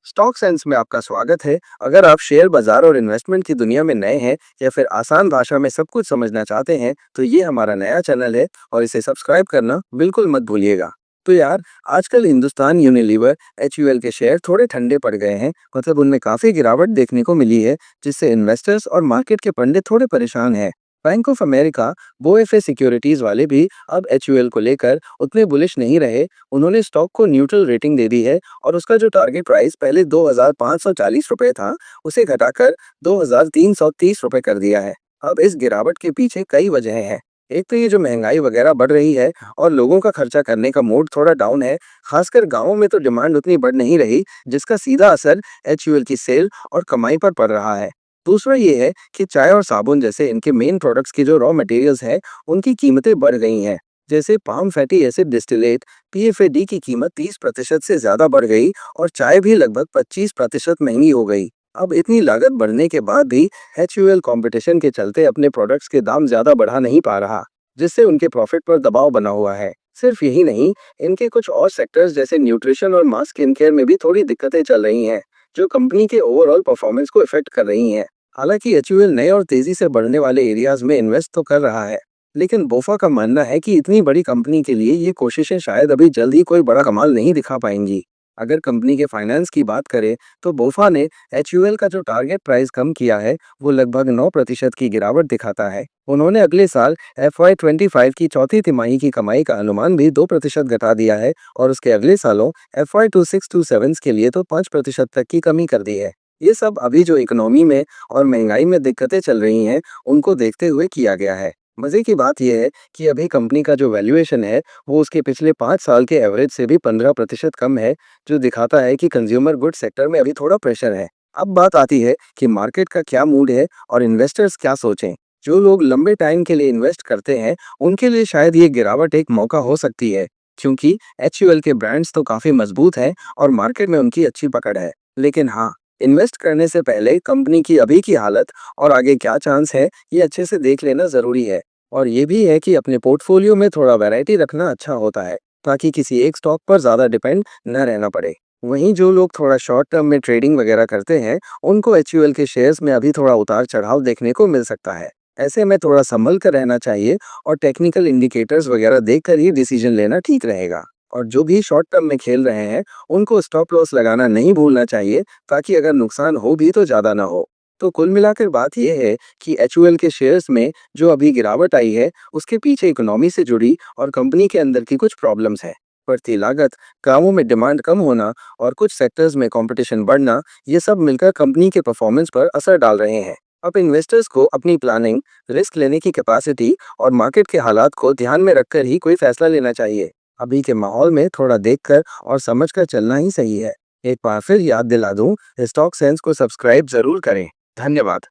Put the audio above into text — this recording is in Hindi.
स्टॉक सेंस में आपका स्वागत है। अगर आप शेयर बाजार और इन्वेस्टमेंट की दुनिया में नए हैं या फिर आसान भाषा में सब कुछ समझना चाहते हैं, तो ये हमारा नया चैनल है और इसे सब्सक्राइब करना बिल्कुल मत भूलिएगा। तो यार, आजकल हिंदुस्तान यूनिलीवर एचयूएल के शेयर थोड़े ठंडे पड़ गए हैं। मतलब उनमें काफी गिरावट देखने को मिली है, जिससे इन्वेस्टर्स और मार्केट के पंडित थोड़े परेशान हैं। बैंक ऑफ अमेरिका, बोएफए सिक्योरिटीज वाले भी अब एचयूएल को लेकर उतने बुलिश नहीं रहे। उन्होंने स्टॉक को न्यूट्रल रेटिंग दे दी है और उसका जो टारगेट प्राइस पहले 2,540 रुपए था, उसे घटाकर 2,330 रुपए कर दिया है। अब इस गिरावट के पीछे कई वजहें हैं। एक तो ये जो महंगाई वगैरह बढ़ रही है और लोगों का खर्चा करने का मूड थोड़ा डाउन है। खासकर गांवों में तो डिमांड उतनी बढ़ नहीं रही, जिसका सीधा असर एचयूएल की सेल और कमाई पर पड़ रहा है। दूसरा ये है कि चाय और साबुन जैसे इनके मेन प्रोडक्ट्स की जो रॉ मटेरियल्स हैं, उनकी कीमतें बढ़ गई हैं। जैसे पाम फैटी एसिड डिस्टिलेट पीएफएडी की कीमत 30% से ज्यादा बढ़ गई और चाय भी लगभग 25% महंगी हो गई। अब इतनी लागत बढ़ने के बाद भी एचयूएल कंपटीशन के चलते अपने प्रोडक्ट्स के दाम ज्यादा बढ़ा नहीं पा रहा, जिससे उनके प्रॉफिट पर दबाव बना हुआ है। सिर्फ यही नहीं, इनके कुछ और सेक्टर्स जैसे न्यूट्रिशन और मास स्किन केयर में भी थोड़ी दिक्कतें चल रही हैं, जो कंपनी के ओवरऑल परफॉर्मेंस को इफेक्ट कर रही हैं। हालांकि एचयूएल नए और तेजी से बढ़ने वाले एरियाज में इन्वेस्ट तो कर रहा है, लेकिन बोफा का मानना है कि इतनी बड़ी कंपनी के लिए ये कोशिशें शायद अभी जल्द ही कोई बड़ा कमाल नहीं दिखा पाएंगी। अगर कंपनी के फाइनेंस की बात करें, तो बोफा ने एचयूएल का जो टारगेट प्राइस कम किया है, वो लगभग 9% की गिरावट दिखाता है। उन्होंने अगले साल FY25 की चौथी तिमाही की कमाई का अनुमान भी 2% घटा दिया है और उसके अगले सालों FY26-27 के लिए तो 5% तक की कमी कर दी है। ये सब अभी जो इकोनॉमी में और महंगाई में दिक्कतें चल रही हैं, उनको देखते हुए किया गया है। मजे की बात यह है कि अभी कंपनी का जो वैल्यूएशन है, वो उसके पिछले 5 साल के एवरेज से भी 15% कम है, जो दिखाता है कि कंज्यूमर गुड सेक्टर में अभी थोड़ा प्रेशर है। अब बात आती है कि मार्केट का क्या मूड है और इन्वेस्टर्स क्या सोचें। जो लोग लंबे टाइम के लिए इन्वेस्ट करते हैं, उनके लिए शायद ये गिरावट एक मौका हो सकती है, क्योंकि एचयूएल के ब्रांड्स तो काफी मजबूत हैं और मार्केट में उनकी अच्छी पकड़ है। लेकिन हाँ, इन्वेस्ट करने से पहले कंपनी की अभी की हालत और आगे क्या चांस है, ये अच्छे से देख लेना जरूरी है। और ये भी है कि अपने पोर्टफोलियो में थोड़ा वैरायटी रखना अच्छा होता है, ताकि किसी एक स्टॉक पर ज़्यादा डिपेंड न रहना पड़े। वहीं जो लोग थोड़ा शॉर्ट टर्म में ट्रेडिंग वगैरह करते हैं, उनको एचयूएल के शेयर्स में अभी थोड़ा उतार चढ़ाव देखने को मिल सकता है। ऐसे में थोड़ा संभल कर रहना चाहिए और टेक्निकल इंडिकेटर्स वगैरह देखकर ही डिसीजन लेना ठीक रहेगा। और जो भी शॉर्ट टर्म में खेल रहे हैं, उनको स्टॉप लॉस लगाना नहीं भूलना चाहिए, ताकि अगर नुकसान हो भी तो ज़्यादा ना हो। तो कुल मिलाकर बात यह है कि एचयूएल के शेयर्स में जो अभी गिरावट आई है, उसके पीछे इकोनॉमी से जुड़ी और कंपनी के अंदर की कुछ प्रॉब्लम्स हैं। बढ़ती लागत, गांवों में डिमांड कम होना और कुछ सेक्टर्स में कंपटीशन बढ़ना, ये सब मिलकर कंपनी के परफॉर्मेंस पर असर डाल रहे हैं। अब इन्वेस्टर्स को अपनी प्लानिंग, रिस्क लेने की कैपेसिटी और मार्केट के हालात को ध्यान में रखकर ही कोई फैसला लेना चाहिए। अभी के माहौल में थोड़ा देखकर और समझकर चलना ही सही है। एक बार फिर याद दिला दूं, स्टॉक सेंस को सब्सक्राइब जरूर करें। धन्यवाद।